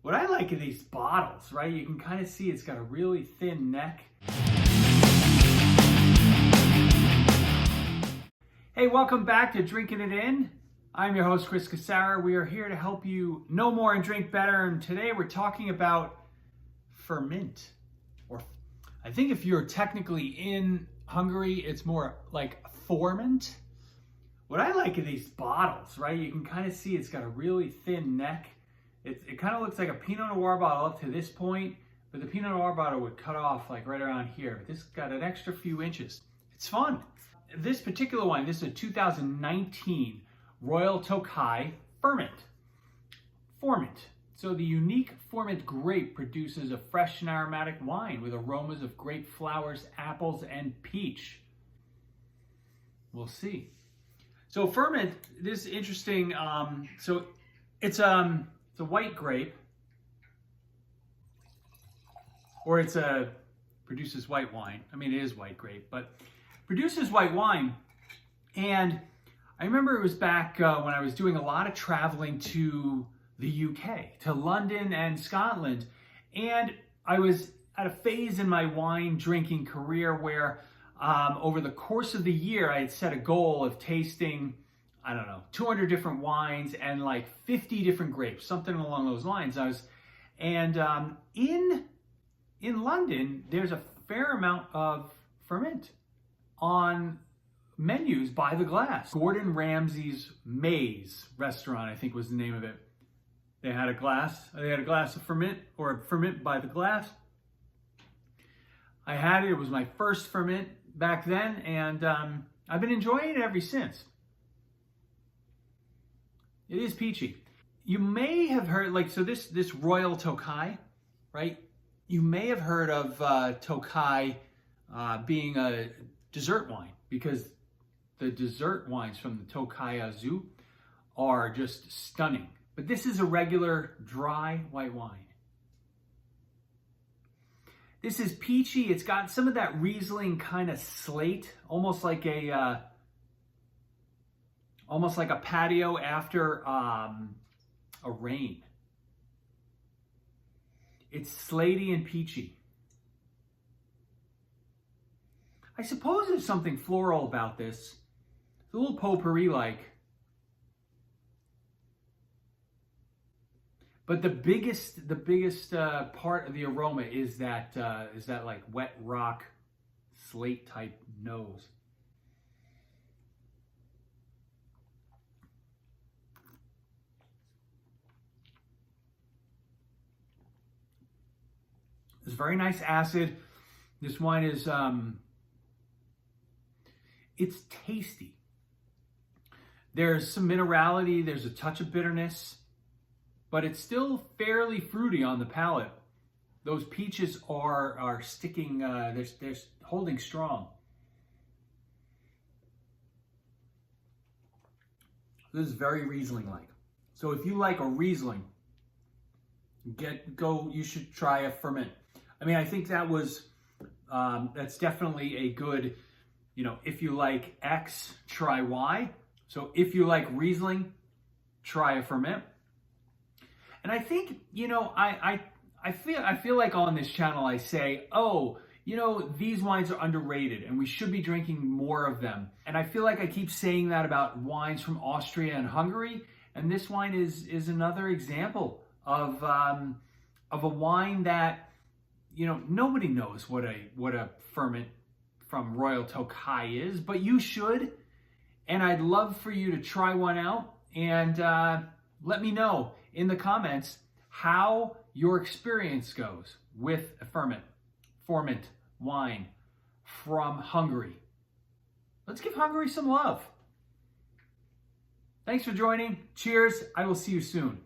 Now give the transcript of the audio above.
What I like are these bottles, right? You can kind of see it's got a really thin neck. Hey, welcome back to Drinking It In. I'm your host, Chris Casara. We are here to help you know more and drink better. And today we're talking about Furmint. Or I think if you're technically in Hungary, it's more like Furmint. What I like are these bottles, right? You can kind of see it's got a really thin neck. It kind of looks like a Pinot Noir bottle up to this point, but the Pinot Noir bottle would cut off like right around here. But this got an extra few inches. It's fun. This particular wine, this is a 2019 Royal Tokaji Furmint. So the unique Furmint grape produces a fresh and aromatic wine with aromas of grape flowers, apples, and peach. We'll see. So Furmint, this is interesting. So it's a white grape, or produces white wine. I mean, it is white grape, but produces white wine. And I remember it was back when I was doing a lot of traveling to the UK, to London and Scotland. And I was at a phase in my wine drinking career where over the course of the year, I had set a goal of tasting, 200 different wines and like 50 different grapes, something along those lines. In London, there's a fair amount of Furmint on menus by the glass. Gordon Ramsay's Maze restaurant, I think was the name of it. They had a glass of Furmint, or Furmint by the glass. I had it. It was my first Furmint back then, and I've been enjoying it ever since. It is peachy. You may have heard, this Royal Tokaji, right? You may have heard of Tokaj being a dessert wine, because the dessert wines from the Tokaj are just stunning. But this is a regular dry white wine. This is peachy. It's got some of that Riesling kind of slate, almost like a patio after a rain. It's slatey and peachy. I suppose there's something floral about this. It's a little potpourri-like. But the biggest part of the aroma is that like wet rock slate type nose. It's very nice acid. This wine is it's tasty. There's some minerality. There's a touch of bitterness. But it's still fairly fruity on the palate. Those peaches are sticking, they're holding strong. This is very Riesling-like. So if you like a Riesling, you should try a Furmint. I mean, I think that's definitely a good, if you like X, try Y. So if you like Riesling, try a Furmint. And I think, I feel like on this channel I say, these wines are underrated and we should be drinking more of them. And I feel like I keep saying that about wines from Austria and Hungary. And this wine is another example of a wine that, nobody knows what a Furmint from Royal Tokaji is, but you should. And I'd love for you to try one out and let me know in the comments how your experience goes with a Furmint wine from Hungary. Let's give Hungary some love. Thanks for joining. Cheers. I will see you soon.